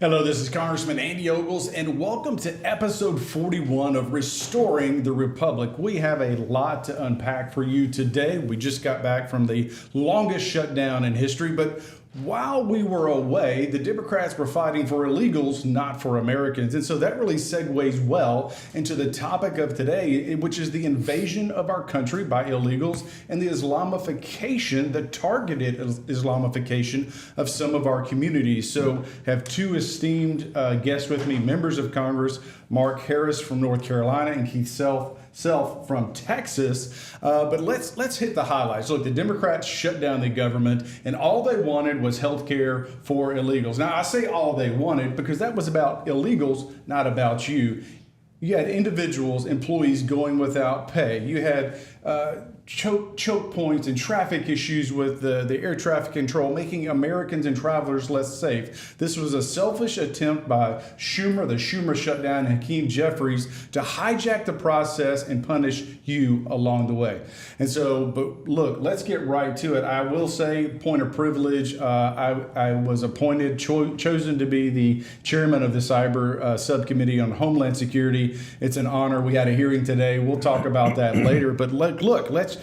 Hello, this is Congressman Andy Ogles, and welcome to episode 41 of Restoring the Republic. We have a lot to unpack for you today. We just got back from the longest shutdown in history, but while we were away, the Democrats were fighting for illegals, not for Americans. And so that really segues well into the topic of today, which is the invasion of our country by illegals and the Islamification, the targeted Islamification of some of our communities. So have two esteemed guests with me, members of Congress, Mark Harris from North Carolina and Keith Self from Texas. But let's hit the highlights. Look, the Democrats shut down the government, and all they wanted was health care for illegals. Now, I say all they wanted because that was about illegals, not about you. You had individuals, employees going without pay. You had choke points and traffic issues with the air traffic control, making Americans and travelers less safe. This was a selfish attempt by the Schumer shutdown, and Hakeem Jeffries to hijack the process and punish you along the way. And so, but look, let's get right to it. I will say, point of privilege, I was appointed, chosen to be the chairman of the Cyber Subcommittee on Homeland Security. It's an honor. We had a hearing today. We'll talk about that later. But look, let's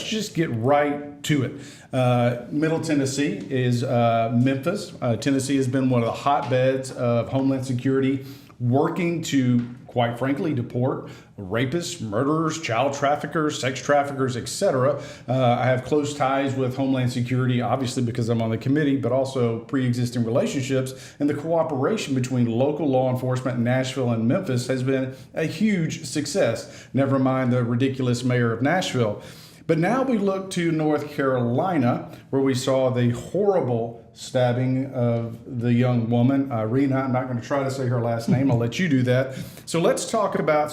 just get right to it. Middle Tennessee is Memphis. Tennessee has been one of the hotbeds of Homeland Security, working to, quite frankly, deport rapists, murderers, child traffickers, sex traffickers, etc. I have close ties with Homeland Security, obviously because I'm on the committee, but also pre-existing relationships. And the cooperation between local law enforcement in Nashville and Memphis has been a huge success, never mind the ridiculous mayor of Nashville. But now we look to North Carolina, where we saw the horrible stabbing of the young woman, Irina. I'm not going to try to say her last name. I'll let you do that. So let's talk about,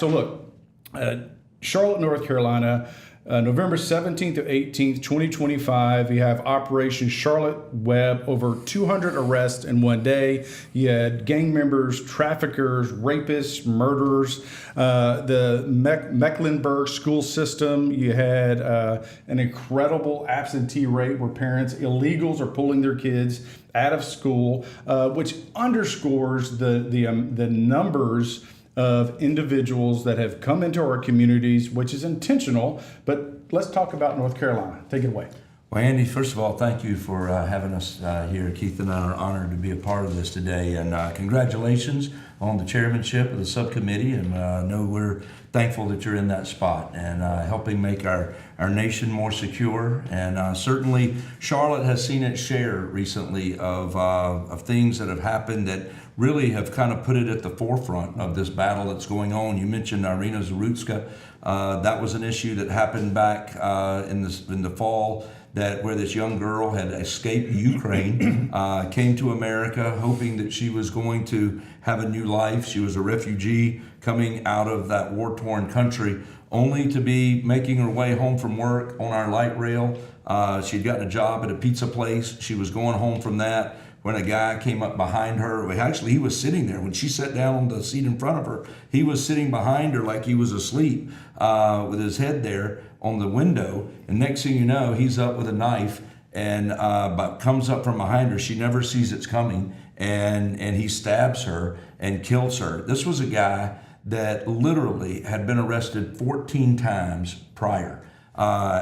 Charlotte, North Carolina, November 17th to 18th, 2025, you have Operation Charlotte Web, over 200 arrests in one day. You had gang members, traffickers, rapists, murderers, the Mecklenburg school system. You had an incredible absentee rate where illegals are pulling their kids out of school, which underscores the numbers of individuals that have come into our communities, which is intentional. But let's talk about North Carolina. Take it away. Well, Andy, first of all, thank you for having us here. Keith and I are honored to be a part of this today. And congratulations on the chairmanship of the subcommittee. And I know we're thankful that you're in that spot and helping make our nation more secure. And certainly Charlotte has seen its share recently of things that have happened that really have kind of put it at the forefront of this battle that's going on. You mentioned Irina Zarutska. That was an issue that happened back in the fall, where this young girl had escaped Ukraine, came to America hoping that she was going to have a new life. She was a refugee coming out of that war-torn country, only to be making her way home from work on our light rail. She'd gotten a job at a pizza place. She was going home from that when a guy came up behind her. Actually, he was sitting there. When she sat down on the seat in front of her, he was sitting behind her like he was asleep with his head there on the window. And next thing you know, he's up with a knife and but comes up from behind her. She never sees it's coming. And he stabs her and kills her. This was a guy that literally had been arrested 14 times prior.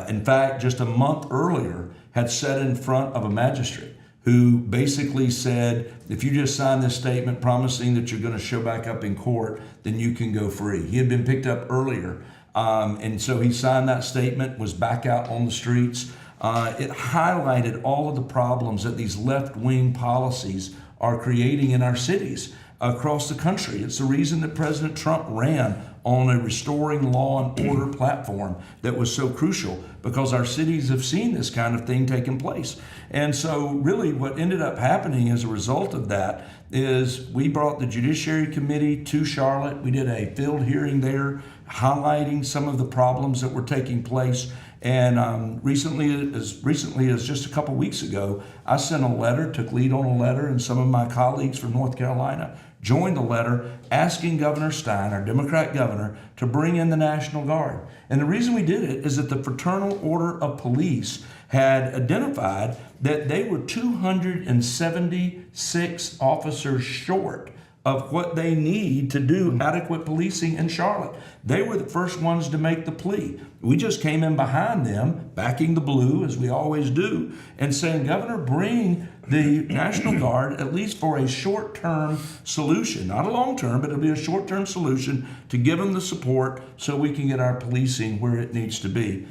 In fact, just a month earlier, had sat in front of a magistrate who basically said, if you just sign this statement promising that you're going to show back up in court, then you can go free. He had been picked up earlier. And so he signed that statement, was back out on the streets. It highlighted all of the problems that these left-wing policies are creating in our cities across the country. It's the reason that President Trump ran on a restoring law and order platform that was so crucial, because our cities have seen this kind of thing taking place. And so really what ended up happening as a result of that is we brought the Judiciary Committee to Charlotte. We did a field hearing there highlighting some of the problems that were taking place. And recently as just a couple weeks ago, I sent a letter, took lead on a letter, and some of my colleagues from North Carolina joined the letter asking Governor Stein, our Democrat governor, to bring in the National Guard. And the reason we did it is that the Fraternal Order of Police had identified that they were 276 officers short of what they need to do adequate policing in Charlotte. They were the first ones to make the plea. We just came in behind them, backing the blue, as we always do, and saying, Governor, bring the National Guard, at least for a short-term solution, not a long-term, but it'll be a short-term solution to give them the support so we can get our policing where it needs to be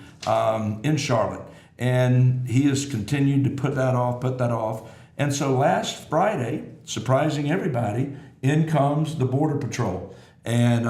in Charlotte. And he has continued to put that off. And so last Friday, surprising everybody, in comes the Border Patrol. And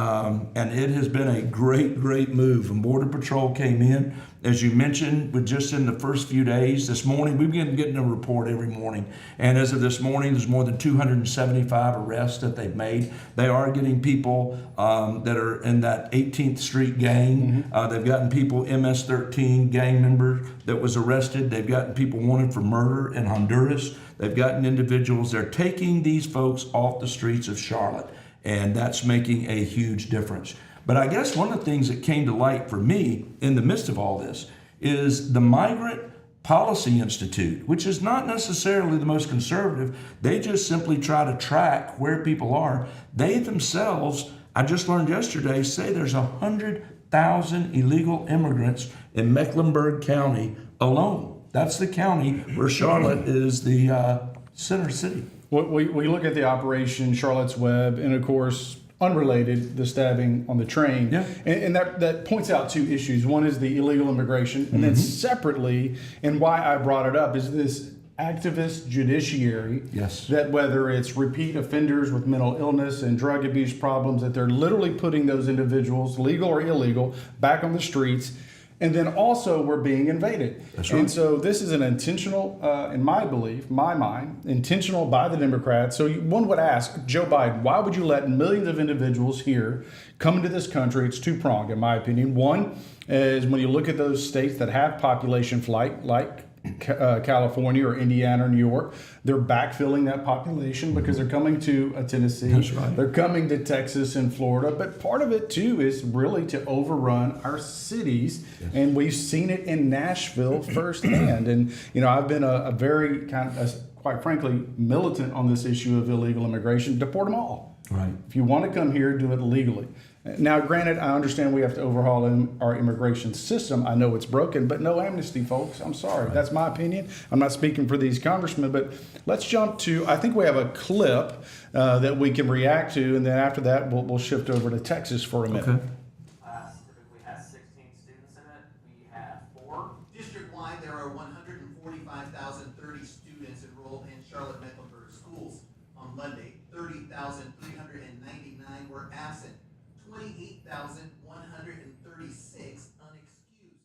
it has been a great move. And Border Patrol came in, as you mentioned, with just in the first few days. This morning, we've been getting a report every morning. And as of this morning, there's more than 275 arrests that they've made. They are getting people that are in that 18th Street gang. They've gotten people, MS-13 gang members that was arrested. They've gotten people wanted for murder in Honduras. They've gotten individuals. They're taking these folks off the streets of Charlotte. And that's making a huge difference. But I guess one of the things that came to light for me in the midst of all this is the Migrant Policy Institute, which is not necessarily the most conservative. They just simply try to track where people are. They themselves, I just learned yesterday, say there's 100,000 illegal immigrants in Mecklenburg County alone. That's the county where Charlotte is the center city. We look at the operation Charlotte's Web, and of course, unrelated, the stabbing on the train. Yeah. And that points out two issues. One is the illegal immigration, and then separately, and why I brought it up, is this activist judiciary. Yes. That whether it's repeat offenders with mental illness and drug abuse problems, that they're literally putting those individuals, legal or illegal, back on the streets. And then also we're being invaded. That's right. And so this is an intentional, in my belief, my mind, intentional by the Democrats. So one would ask Joe Biden, why would you let millions of individuals here come into this country? It's two-pronged, in my opinion. One is when you look at those states that have population flight, like California or Indiana or New York, they're backfilling that population because they're coming to Tennessee. That's right. They're coming to Texas and Florida. But part of it, too, is really to overrun our cities. Yes. And we've seen it in Nashville firsthand. And, you know, I've been a very quite frankly, militant on this issue of illegal immigration. Deport them all. Right. If you want to come here, do it legally. Now, granted, I understand we have to overhaul our immigration system. I know it's broken, but no amnesty, folks. I'm sorry. Right. That's my opinion. I'm not speaking for these congressmen, but let's jump to, I think we have a clip that we can react to, and then after that, we'll shift over to Texas for a minute. Okay. Class typically has 16 students in it. We have 4. District-wide, there are 145,030 students enrolled in Charlotte-Mecklenburg schools. On Monday, 30,399 were absent. 28,136 unexcused.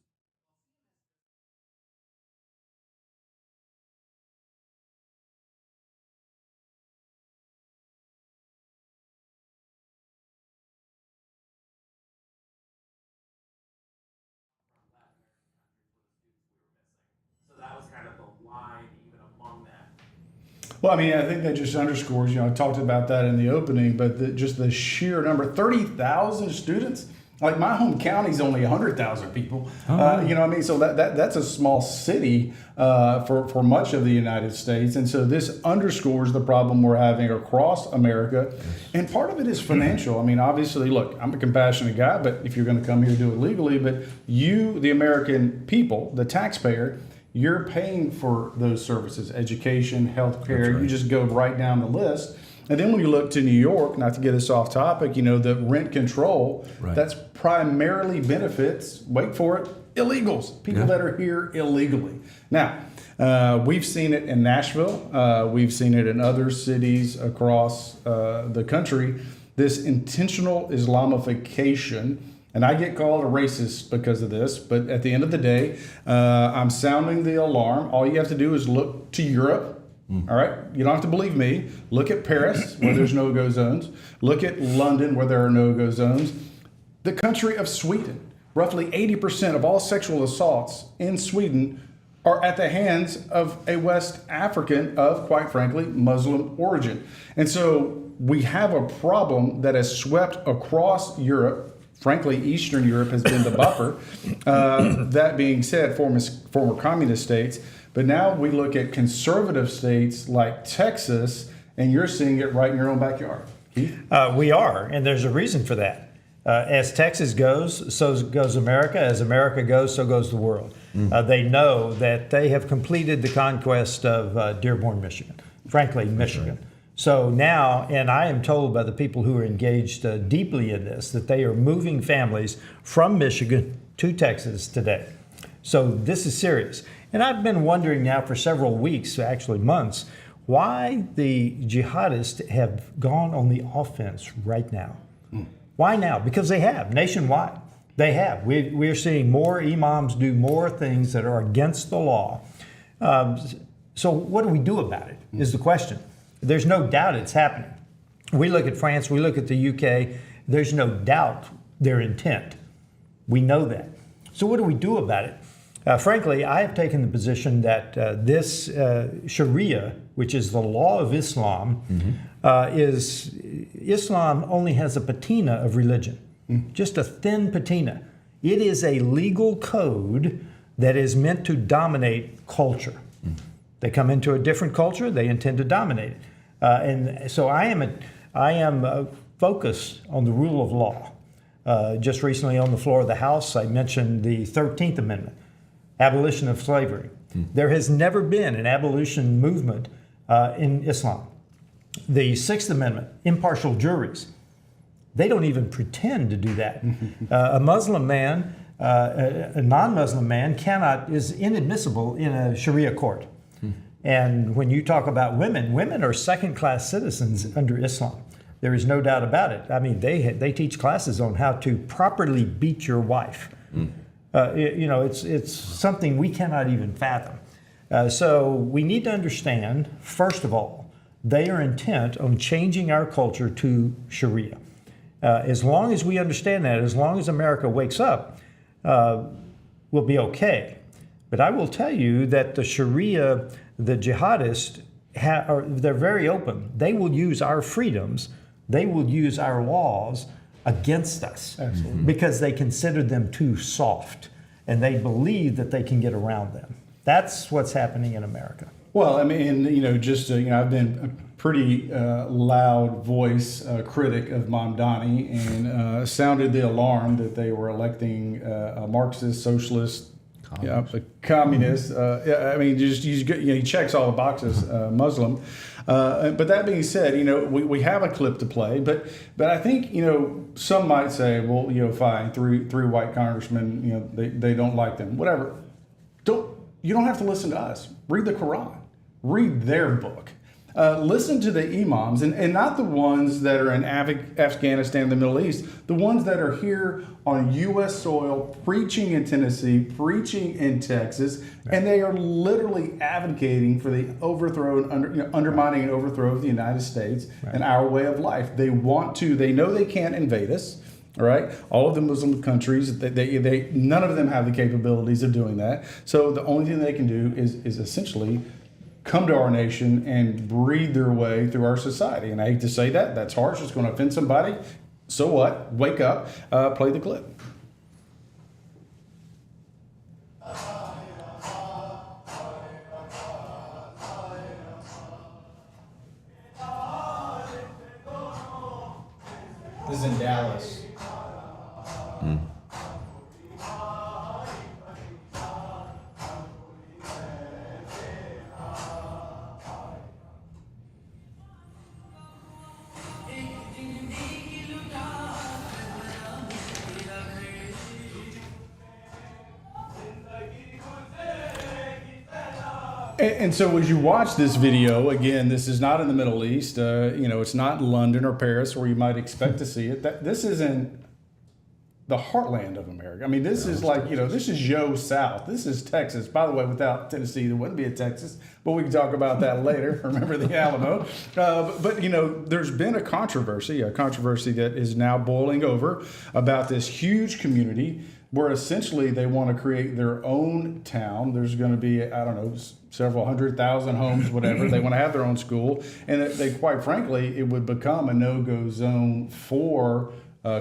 So that was kind of the line even among that. Well, I mean, I think that just underscores, I talked about that in the opening, but just the sheer number, 30,000 students. Like my home county's only 100,000 people. You know what I mean? So that's a small city for much of the United States. And so this underscores the problem we're having across America. And part of it is financial. I mean, obviously, look, I'm a compassionate guy, but if you're going to come here, do it legally. But you, the American people, the taxpayer, you're paying for those services, education, healthcare. Right. You just go right down the list. And then when you look to New York, not to get us off topic, the rent control, right. That's primarily benefits, wait for it, illegals, people that are here illegally. Now, we've seen it in Nashville. We've seen it in other cities across the country, this intentional Islamification. And I get called a racist because of this, but at the end of the day, I'm sounding the alarm. All you have to do is look to Europe. All right. You don't have to believe me. Look at Paris, where there's no-go zones. Look at London, where there are no-go zones. The country of Sweden, roughly 80% of all sexual assaults in Sweden are at the hands of a West African of, quite frankly, Muslim origin. And so we have a problem that has swept across Europe frankly, Eastern Europe has been the buffer. That being said, former communist states. But now we look at conservative states like Texas, and you're seeing it right in your own backyard. Keith? We are, and there's a reason for that. As Texas goes, so goes America. As America goes, so goes the world. They know that they have completed the conquest of Dearborn, Michigan, frankly, Michigan. Right. So now, and I am told by the people who are engaged deeply in this, that they are moving families from Michigan to Texas today. So this is serious. And I've been wondering now for several weeks, actually months, why the jihadists have gone on the offense right now. Why now? Because they have, nationwide. They have. We're seeing more imams do more things that are against the law. So what do we do about it is the question. There's no doubt it's happening. We look at France, we look at the UK, there's no doubt their intent. We know that. So what do we do about it? Frankly, I have taken the position that this Sharia, which is the law of Islam, Islam only has a patina of religion, just a thin patina. It is a legal code that is meant to dominate culture. They come into a different culture, they intend to dominate it. And so I am focused on the rule of law. Just recently on the floor of the House, I mentioned the 13th Amendment, abolition of slavery. There has never been an abolition movement in Islam. The 6th Amendment, impartial juries. They don't even pretend to do that. A Muslim man, a non-Muslim man is inadmissible in a Sharia court. And when you talk about women, women are second-class citizens under Islam. There is no doubt about it. I mean, they teach classes on how to properly beat your wife. It's something we cannot even fathom. So we need to understand, first of all, they are intent on changing our culture to Sharia. As long as we understand that, as long as America wakes up, we'll be okay. But I will tell you that the Sharia, the jihadists, they're very open. They will use our freedoms, they will use our laws against us. Absolutely. Because they consider them too soft and they believe that they can get around them. That's what's happening in America. Well, I mean, I've been a pretty loud voice critic of Mamdani and sounded the alarm that they were electing a Marxist, socialist, a communist. I mean, he checks all the boxes, Muslim. But that being said, we have a clip to play. But I think some might say, well, fine, three white congressmen, they don't like them, whatever. You don't have to listen to us. Read the Quran. Read their book. Listen to the imams, and not the ones that are in Afghanistan and the Middle East, the ones that are here on U.S. soil, preaching in Tennessee, preaching in Texas, and they are literally advocating for the overthrow, undermining and overthrow of the United States and our way of life. They know they can't invade us. All right, all of the Muslim countries, none of them have the capabilities of doing that. So the only thing they can do is essentially come to our nation and breed their way through our society. And I hate to say that, that's harsh, it's going to offend somebody. So what? Wake up, play the clip. This is in Dallas. And so as you watch this video, again, this is not in the Middle East. It's not London or Paris where you might expect to see it. This is in the heartland of America. I mean, this is this is Yo South. This is Texas. By the way, without Tennessee, there wouldn't be a Texas, but we can talk about that later. Remember the Alamo. But there's been a controversy that is now boiling over about this huge community where essentially they want to create their own town. There's going to be, several 100,000 homes, whatever. They want to have their own school. And they quite frankly, it would become a no-go zone for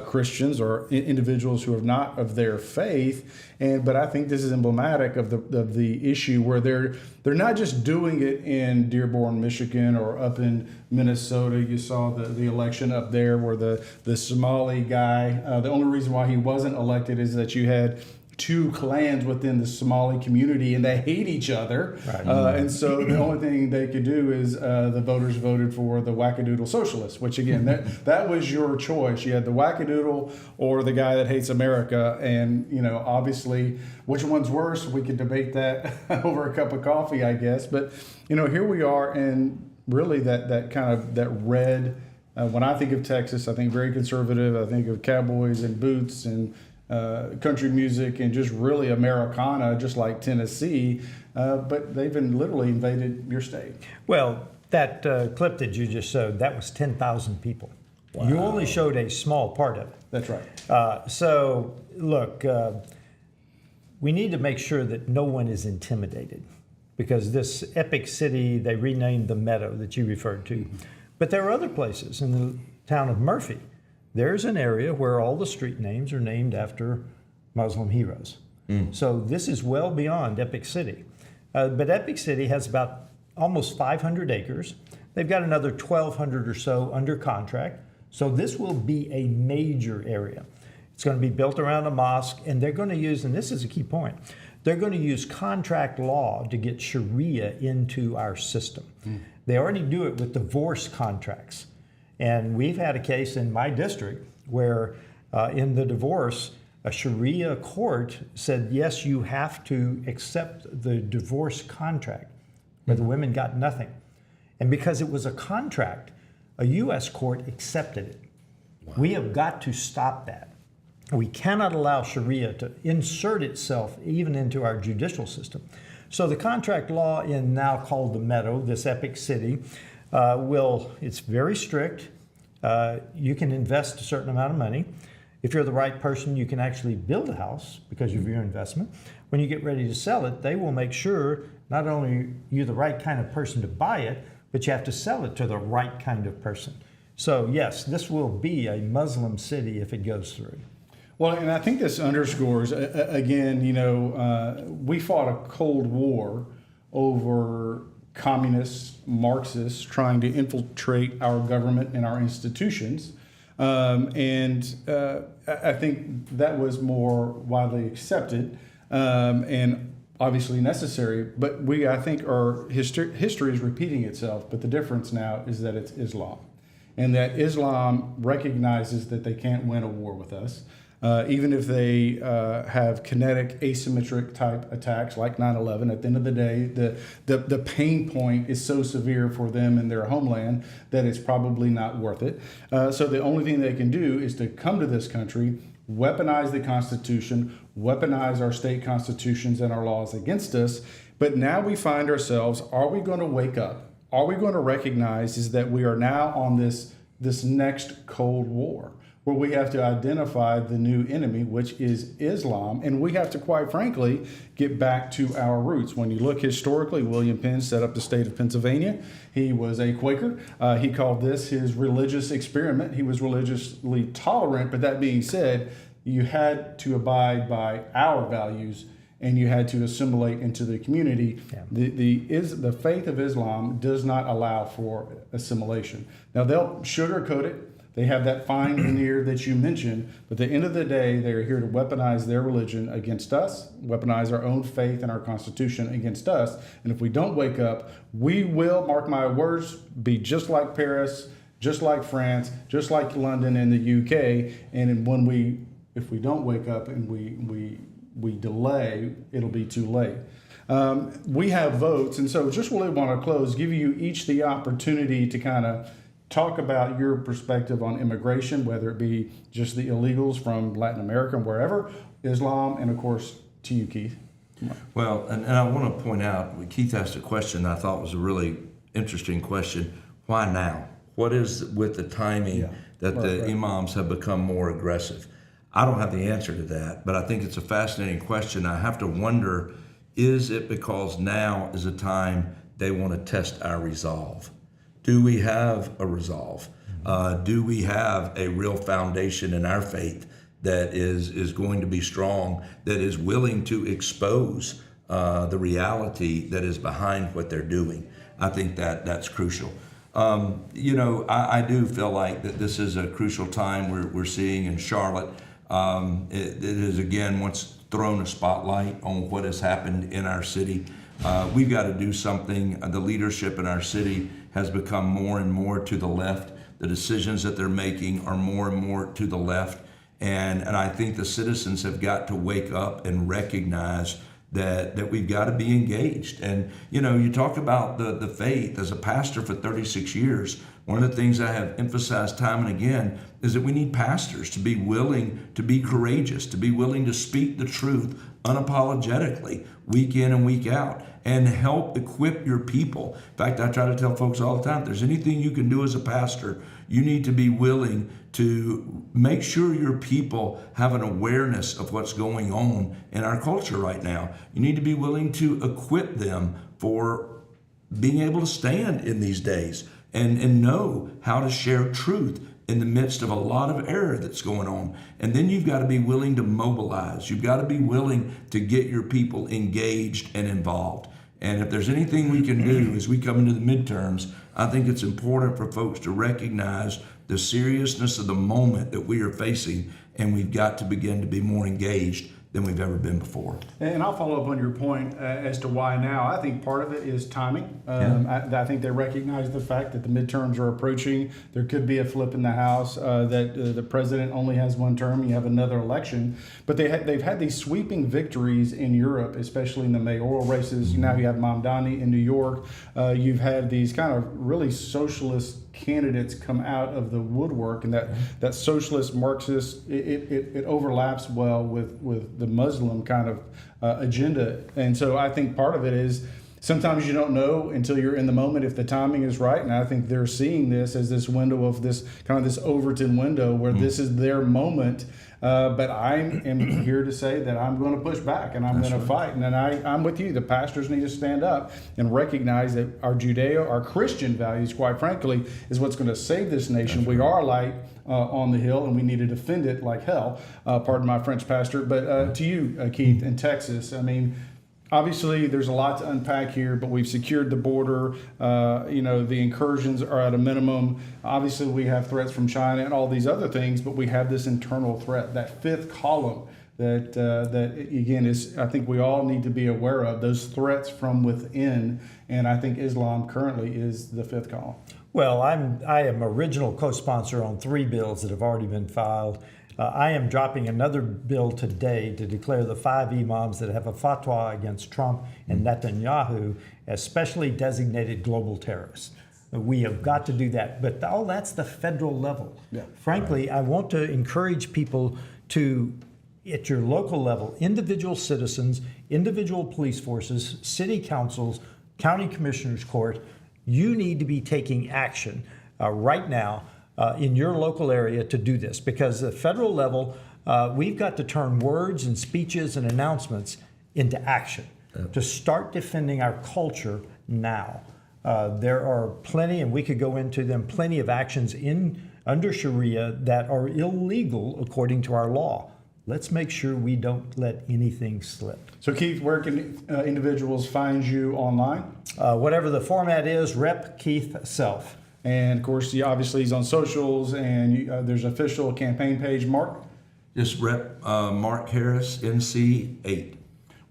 Christians or individuals who are not of their faith. But I think this is emblematic of the issue where they're not just doing it in Dearborn, Michigan, or up in Minnesota. You saw the election up there where the Somali guy, the only reason why he wasn't elected is that you had two clans within the Somali community and they hate each other. Right. And so the only thing they could do is the voters voted for the wackadoodle socialists, which again, that was your choice. You had the wackadoodle or the guy that hates America. And, obviously, which one's worse? We could debate that over a cup of coffee, I guess. But, here we are, and really that kind of that red, when I think of Texas, I think very conservative. I think of cowboys and boots and country music and just really Americana, just like Tennessee, but they've literally invaded your state. Well, that clip that you just showed, that was 10,000 people. Wow. You only showed a small part of it. That's right. So, look, we need to make sure that no one is intimidated, because this epic city, they renamed the Meadow that you referred to. But there are other places in the town of Murphy. There's an area where all the street names are named after Muslim heroes. So this is well beyond Epic City. But Epic City has about almost 500 acres. They've got another 1,200 or so under contract. So this will be a major area. It's going to be built around a mosque, and they're going to use, and this is a key point, they're going to use contract law to get Sharia into our system. They already do it with divorce contracts. And we've had a case in my district where in the divorce, a Sharia court said, yes, you have to accept the divorce contract, but the women got nothing. And because it was a contract, a U.S. court accepted it. Wow. We have got to stop that. We cannot allow Sharia to insert itself even into our judicial system. So the contract law in now called the Meadow, this epic city, it's very strict. You can invest a certain amount of money. If you're the right person, you can actually build a house because of your investment. When you get ready to sell it, they will make sure not only are you the right kind of person to buy it, but you have to sell it to the right kind of person. So yes, this will be a Muslim city if it goes through. Well, and I think this underscores, again, we fought a Cold War over communists, Marxists trying to infiltrate our government and our institutions. And I think that was more widely accepted and obviously necessary. But I think our history is repeating itself. But the difference now is that it's Islam, and that Islam recognizes that they can't win a war with us. Even if they have kinetic, asymmetric type attacks like 9/11, at the end of the day, the pain point is so severe for them in their homeland that it's probably not worth it. So the only thing they can do is to come to this country, weaponize the Constitution, weaponize our state constitutions and our laws against us. But now we find ourselves, are we going to wake up? Are we going to recognize is that we are now on this next Cold War, where we have to identify the new enemy, which is Islam, and we have to, quite frankly, get back to our roots. When you look historically, William Penn set up the state of Pennsylvania. He was a Quaker. He called this his religious experiment. He was religiously tolerant, but that being said, you had to abide by our values and you had to assimilate into the community. Yeah. The faith of Islam does not allow for assimilation. Now, they'll sugarcoat it. They have that fine veneer that you mentioned, but at the end of the day, they are here to weaponize their religion against us, weaponize our own faith and our Constitution against us. And if we don't wake up, we will, mark my words, be just like Paris, just like France, just like London and the UK. And if we don't wake up and we delay, it'll be too late. We have votes, and so just really want to close, give you each the opportunity to kind of talk about your perspective on immigration, whether it be just the illegals from Latin America and wherever, Islam, and of course to you, Keith. Well, and I want to point out, Keith asked a question I thought was a really interesting question. Why now? What is with the timing that the imams have become more aggressive? I don't have the answer to that, but I think it's a fascinating question. I have to wonder, is it because now is a time they want to test our resolve? Do we have a resolve? Do we have a real foundation in our faith that is going to be strong, that is willing to expose the reality that is behind what they're doing? I think that's crucial. I do feel like that this is a crucial time we're seeing in Charlotte. It is again once thrown a spotlight on what has happened in our city. We've got to do something. The leadership in our city has become more and more to the left. The decisions that they're making are more and more to the left. And I think the citizens have got to wake up and recognize that we've got to be engaged. And, you talk about the faith. As a pastor for 36 years, one of the things I have emphasized time and again is that we need pastors to be willing to be courageous, to be willing to speak the truth unapologetically, week in and week out, and help equip your people. In fact, I try to tell folks all the time, if there's anything you can do as a pastor, you need to be willing to make sure your people have an awareness of what's going on in our culture right now. You need to be willing to equip them for being able to stand in these days and know how to share truth in the midst of a lot of error that's going on. And then you've got to be willing to mobilize. You've got to be willing to get your people engaged and involved. And if there's anything we can do as we come into the midterms, I think it's important for folks to recognize the seriousness of the moment that we are facing, and we've got to begin to be more engaged than we've ever been before. And I'll follow up on your point as to why now. I think part of it is timing. I think they recognize the fact that the midterms are approaching. There could be a flip in the House, that the president only has one term. You have another election. But they've had these sweeping victories in Europe, especially in the mayoral races. Now you have Mamdani in New York. You've had these kind of really socialist candidates come out of the woodwork, and that socialist Marxist, it overlaps well with the Muslim kind of agenda. And so I think part of it is sometimes you don't know until you're in the moment if the timing is right. And I think they're seeing this as this window of this kind of this Overton window where this is their moment. But I am here to say that I'm going to push back and I'm going to fight. And then I'm with you. The pastors need to stand up and recognize that our our Christian values, quite frankly, is what's going to save this nation. We are a light on the hill, and we need to defend it like hell. Pardon my French, Pastor. But to you, Keith, in Texas, I mean, obviously, there's a lot to unpack here, but we've secured the border. The incursions are at a minimum. Obviously, we have threats from China and all these other things, but we have this internal threat, that fifth column that again is, I think we all need to be aware of, those threats from within. And I think Islam currently is the fifth column. Well, I am original co-sponsor on 3 bills that have already been filed. I am dropping another bill today to declare the 5 imams that have a fatwa against Trump and Netanyahu as specially designated global terrorists. We have got to do that. But that's the federal level. Yeah. Frankly, I want to encourage people to, at your local level, individual citizens, individual police forces, city councils, county commissioners court, you need to be taking action right now in your local area to do this, because at the federal level, we've got to turn words and speeches and announcements into action to start defending our culture now. There are plenty, and we could go into them, plenty of actions under Sharia that are illegal according to our law. Let's make sure we don't let anything slip. So, Keith, where can individuals find you online? Whatever the format is, Rep. Keith Self. And of course, obviously he's on socials, and there's an official campaign page. Mark? Just Rep. Mark Harris, NC 8.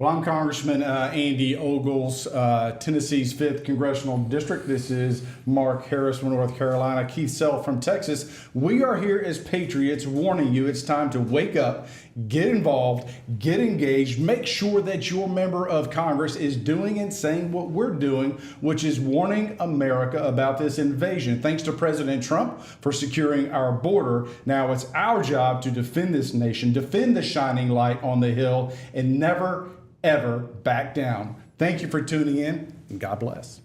Well, I'm Congressman Andy Ogles, Tennessee's 5th Congressional District. This is Mark Harris from North Carolina, Keith Self from Texas. We are here as patriots warning you it's time to wake up, get involved, get engaged, make sure that your member of Congress is doing and saying what we're doing, which is warning America about this invasion. Thanks to President Trump for securing our border. Now it's our job to defend this nation, defend the shining light on the hill, and never ever back down. Thank you for tuning in, and God bless.